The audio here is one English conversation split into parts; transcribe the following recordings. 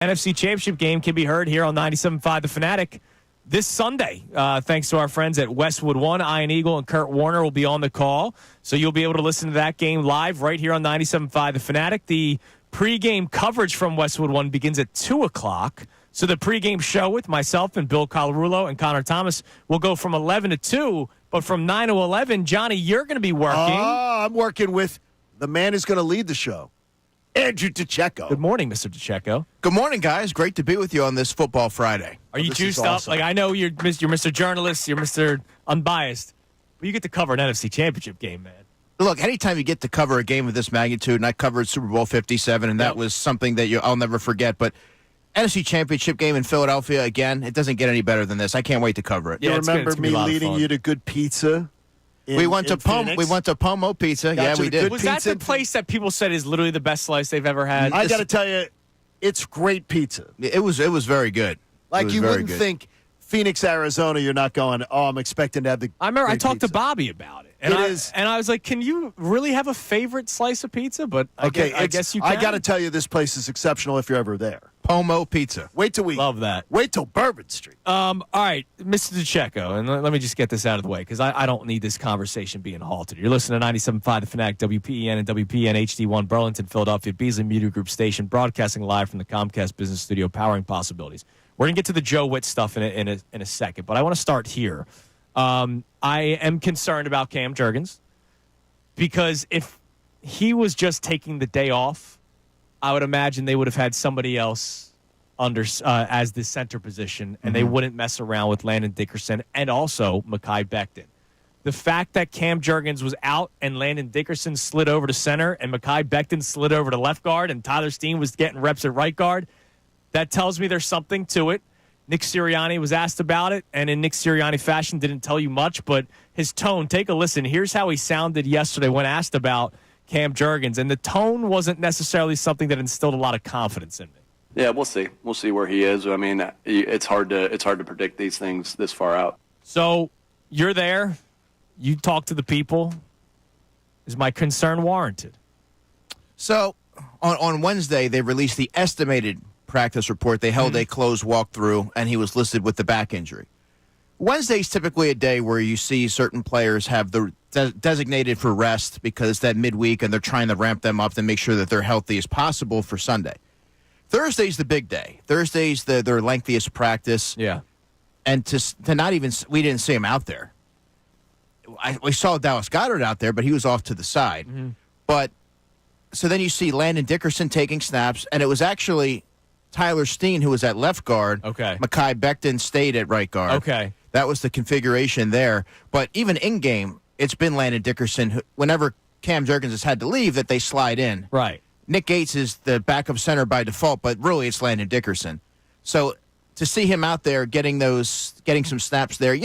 NFC Championship game can be heard here on 97.5 The Fanatic this Sunday. Thanks to our friends at Westwood One. Ian Eagle and Kurt Warner will be on the call. So you'll be able to listen to that game live right here on 97.5 The Fanatic. The pregame coverage from Westwood One begins at 2 o'clock. So the pregame show with myself and Bill Colarulo and Connor Thomas will go from 11 to 2. But from 9 to 11, Johnny, you're going to be working. I'm working with the man who's going to lead the show, Andrew DeCecco. Good morning, Mr. DeCecco. Good morning, guys. Great to be with you on this Football Friday. Are you juiced up? Like, I know you're Mr. Journalist, you're Mr. Unbiased, but you get to cover an NFC Championship game, man. Look, anytime you get to cover a game of this magnitude, and I covered Super Bowl 57, and that was something that I'll never forget, but NFC Championship game in Philadelphia, again, it doesn't get any better than this. I can't wait to cover it. You remember me leading you to good pizza? We went to Pomo Pizza. Yeah, we did. Was that the place that people said is literally the best slice they've ever had? I got to tell you, it's great pizza. It was very good. Like, you wouldn't think Phoenix, Arizona, you're not going, I'm expecting to have the I remember I talked pizza. to Bobby about it. And I was like, can you really have a favorite slice of pizza? But I guess you can. I got to tell you, this place is exceptional if you're ever there. Pomo Pizza. Wait till Love that. Wait till Bourbon Street. All right, Mr. DeCecco, and let me just get this out of the way because I don't need this conversation being halted. You're listening to 97.5 The Fanatic, WPEN and WPEN HD1 Burlington, Philadelphia, Beasley Media Group station, broadcasting live from the Comcast Business Studio, powering possibilities. We're going to get to the Joe Witt stuff in a second, but I want to start here. I am concerned about Cam Jurgens because if he was just taking the day off, I would imagine they would have had somebody else under as the center position, and they wouldn't mess around with Landon Dickerson and also Mekhi Becton. The fact that Cam Jurgens was out and Landon Dickerson slid over to center and Mekhi Becton slid over to left guard and Tyler Steen was getting reps at right guard, that tells me there's something to it. Nick Sirianni was asked about it, and in Nick Sirianni fashion didn't tell you much, but his tone, take a listen. Here's how he sounded yesterday when asked about Cam Jurgens, and the tone wasn't necessarily something that instilled a lot of confidence in me. Yeah, we'll see. We'll see where he is. I mean, it's hard to predict these things this far out. So you're there. You talk to the people. Is my concern warranted? So on Wednesday, they released the estimated practice report. They held a closed walkthrough, and he was listed with the back injury. Wednesday's typically a day where you see certain players have the designated for rest because it's that midweek, and they're trying to ramp them up to make sure that they're healthy as possible for Sunday. Thursday's the big day. Thursday's their lengthiest practice. Yeah. And to not even – we didn't see him out there. We saw Dallas Goedert out there, but he was off to the side. Mm-hmm. But so then you see Landon Dickerson taking snaps, and it was actually Tyler Steen who was at left guard. Okay. Mekhi Becton stayed at right guard. Okay. That was the configuration there. But even in-game, it's been Landon Dickerson who, whenever Cam Jurgens has had to leave, that they slide in. Right. Nick Gates is the backup center by default, but really it's Landon Dickerson. So to see him out there getting some snaps there,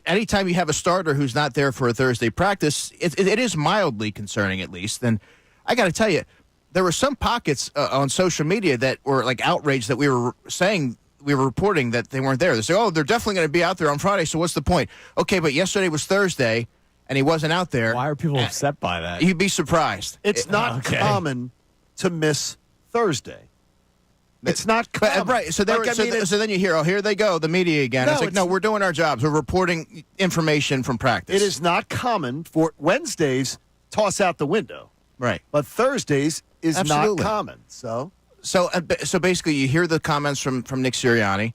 anytime you have a starter who's not there for a Thursday practice, it is mildly concerning at least. And I got to tell you, there were some pockets on social media that were like outraged that we were reporting that they weren't there. They say, they're definitely going to be out there on Friday, so what's the point? Okay, but yesterday was Thursday, and he wasn't out there. Why are people upset by that? You'd be surprised. It's not common to miss Thursday. It's not common. Right. So then you hear, here they go, the media again. No, we're doing our jobs. We're reporting information from practice. It is not common for Wednesdays toss out the window. Right. But Thursdays is Absolutely. not common. So basically you hear the comments from Nick Sirianni,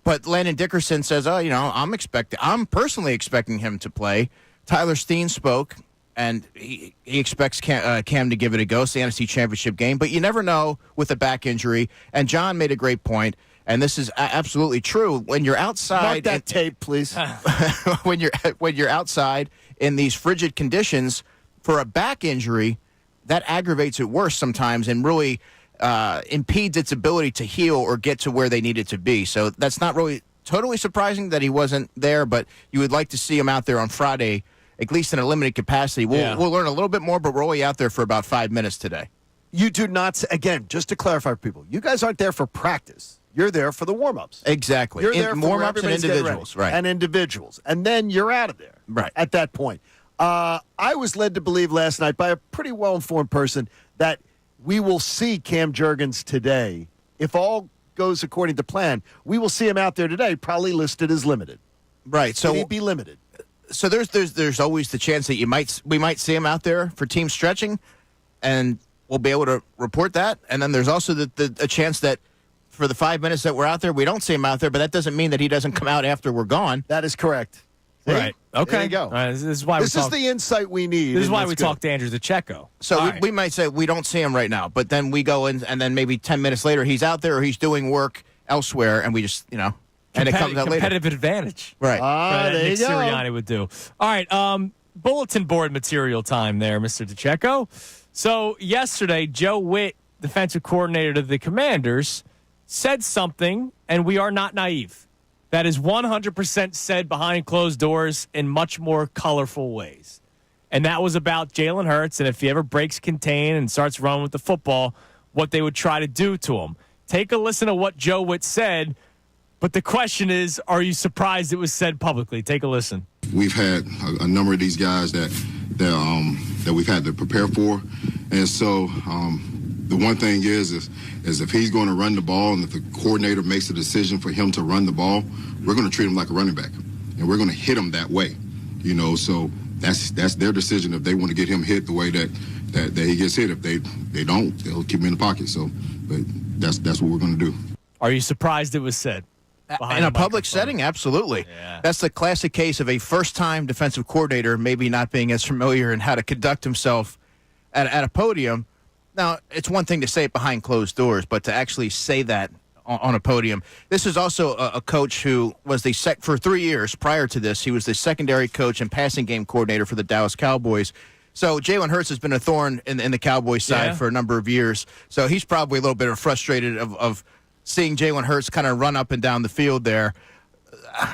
but Landon Dickerson says, I'm personally expecting him to play. Tyler Steen spoke, and he expects Cam to give it a go. It's the NFC Championship game, but you never know with a back injury. And John made a great point, and this is absolutely true. When you're outside, mark that tape, please. when you're outside in these frigid conditions for a back injury, that aggravates it worse sometimes, and really impedes its ability to heal or get to where they need it to be. So that's not really totally surprising that he wasn't there, but you would like to see him out there on Friday, at least in a limited capacity. We'll learn a little bit more, but we're only out there for about 5 minutes today. You do not, again, just to clarify for people, you guys aren't there for practice. You're there for the warm-ups. Exactly. You're there for warm-ups and individuals. Right. And individuals. And then you're out of there. Right. At that point. I was led to believe last night by a pretty well-informed person that we will see Cam Jurgens today. If all goes according to plan, we will see him out there today, probably listed as limited. Right. So he'd be limited. So there's always the chance that we might see him out there for team stretching, and we'll be able to report that. And then there's also a chance that for the 5 minutes that we're out there, we don't see him out there, but that doesn't mean that he doesn't come out after we're gone. That is correct. See? Right. Okay. There you go. This is why this is the insight we need. This is and why that's we good. talked to Andrew DeCecco. So we might say we don't see him right now, but then we go in, and then maybe 10 minutes later he's out there or he's doing work elsewhere, and we just, and it comes out later. Competitive advantage. Right. There Nick you go. Sirianni would do. All right. Bulletin board material time there, Mr. DeCecco. So yesterday, Joe Witt, defensive coordinator to the Commanders, said something, and we are not naive. That is 100% said behind closed doors in much more colorful ways. And that was about Jalen Hurts, and if he ever breaks contain and starts running with the football, what they would try to do to him. Take a listen to what Joe Witt said, but the question is, are you surprised it was said publicly? Take a listen. We've had a number of these guys that we've had to prepare for, and so the one thing is if he's going to run the ball, and if the coordinator makes a decision for him to run the ball, we're going to treat him like a running back, and we're going to hit him that way, So that's their decision if they want to get him hit the way that he gets hit. If they don't, they'll keep him in the pocket. So, but that's what we're going to do. Are you surprised it was said? In a public setting, absolutely. Yeah. That's the classic case of a first-time defensive coordinator maybe not being as familiar in how to conduct himself at a podium. Now, it's one thing to say it behind closed doors, but to actually say that on a podium. This is also a coach who was for 3 years prior to this. He was the secondary coach and passing game coordinator for the Dallas Cowboys. So Jalen Hurts has been a thorn in the Cowboys side for a number of years. So he's probably a little bit frustrated of seeing Jalen Hurts kind of run up and down the field there.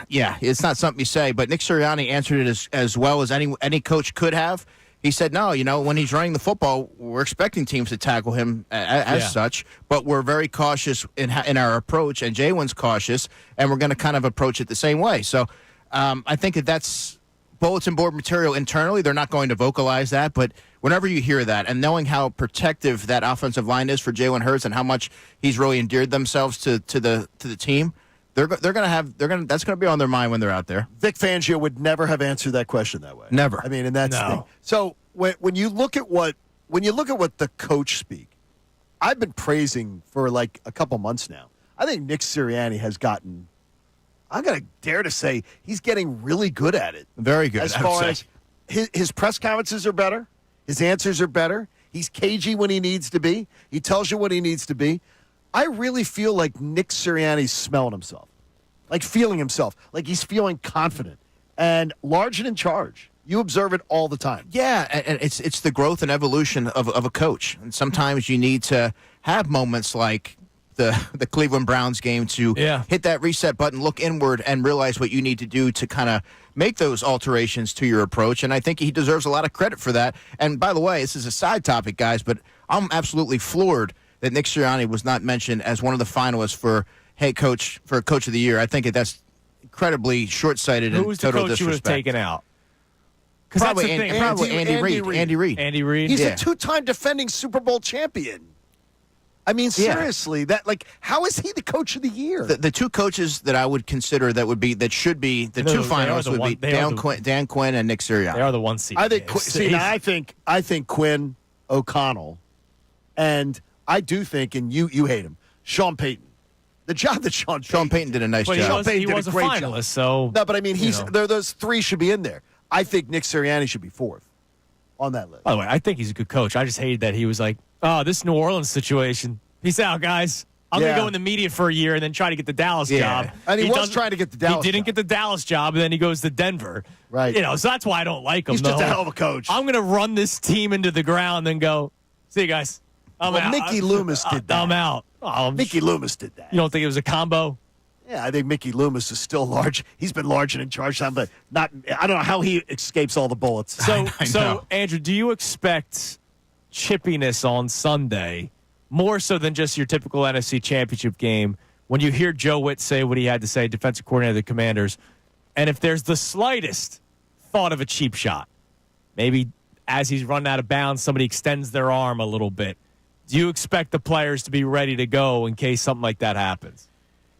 It's not something you say, but Nick Sirianni answered it as well as any coach could have. He said, no, when he's running the football, we're expecting teams to tackle him as such, but we're very cautious in our approach, and Jalen's cautious, and we're going to kind of approach it the same way. So I think that's bulletin board material internally. They're not going to vocalize that, but whenever you hear that and knowing how protective that offensive line is for Jalen Hurts and how much he's really endeared themselves to the team, that's going to be on their mind when they're out there. Vic Fangio would never have answered that question that way. Never. I mean, and that's the thing. So when you look at what the coach speak, I've been praising for like a couple months now. I think Nick Sirianni has gotten, I'm going to dare to say, he's getting really good at it. Very good. As far as his press conferences are better, his answers are better. He's cagey when he needs to be. He tells you what he needs to be. I really feel like Nick Sirianni's smelling himself, like feeling himself, like he's feeling confident and large and in charge. You observe it all the time. Yeah, and it's the growth and evolution of a coach. And sometimes you need to have moments like the Cleveland Browns game to hit that reset button, look inward, and realize what you need to do to kind of make those alterations to your approach. And I think he deserves a lot of credit for that. And by the way, this is a side topic, guys, but I'm absolutely floored that Nick Sirianni was not mentioned as one of the finalists for Coach of the Year. I think that's incredibly short-sighted and total disrespect. Who was the coach you would have taken out? Probably Andy Reid. Andy Reid. He's a two-time defending Super Bowl champion. I mean, seriously, how is he the coach of the year? The two coaches that I would consider that should be the two finalists would be Dan Quinn and Nick Sirianni. They are the one seed. I think I think Quinn, O'Connell, and I do think, and you hate him, Sean Payton. The job that Sean Payton did a nice job. He was a finalist, so no, but I mean, those three should be in there. I think Nick Sirianni should be fourth on that list. By the way, I think he's a good coach. I just hated that he was like, "Oh, this New Orleans situation. Peace out, guys. I'm going to go in the media for a year and then try to get the Dallas job." And he was trying to get the Dallas. He didn't get the Dallas job, and then he goes to Denver. Right. So that's why I don't like him. He's just a hell of a coach. I'm going to run this team into the ground and go, "See you guys. I'm out." Mickey Loomis did that. I'm out. Mickey Loomis did that. You don't think it was a combo? Yeah, I think Mickey Loomis is still large. He's been large and in charge time, but not. I don't know how he escapes all the bullets. So Andrew, do you expect chippiness on Sunday more so than just your typical NFC Championship game when you hear Joe Witt say what he had to say, defensive coordinator of the Commanders, and if there's the slightest thought of a cheap shot, maybe as he's running out of bounds, somebody extends their arm a little bit. Do you expect the players to be ready to go in case something like that happens?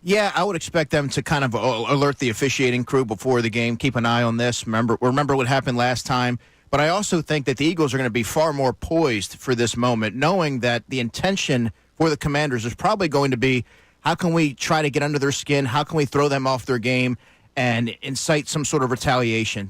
Yeah, I would expect them to kind of alert the officiating crew before the game. Keep an eye on this. Remember what happened last time. But I also think that the Eagles are going to be far more poised for this moment, knowing that the intention for the Commanders is probably going to be, how can we try to get under their skin? How can we throw them off their game and incite some sort of retaliation,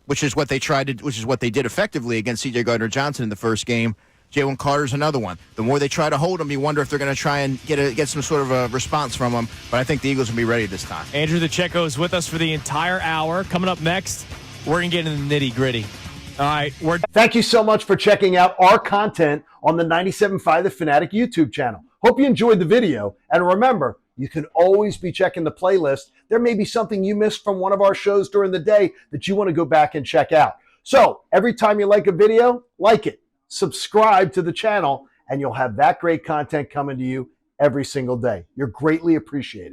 which is what they did effectively against C.J. Gardner-Johnson in the first game. Jalen Carter's another one. The more they try to hold him, you wonder if they're going to try and get some sort of a response from him. But I think the Eagles will be ready this time. Andrew DeCecco is with us for the entire hour. Coming up next, we're going to get into the nitty-gritty. All right. Thank you so much for checking out our content on the 97.5 The Fanatic YouTube channel. Hope you enjoyed the video. And remember, you can always be checking the playlist. There may be something you missed from one of our shows during the day that you want to go back and check out. So every time you like a video, like it. Subscribe to the channel, and you'll have that great content coming to you every single day. You're greatly appreciated.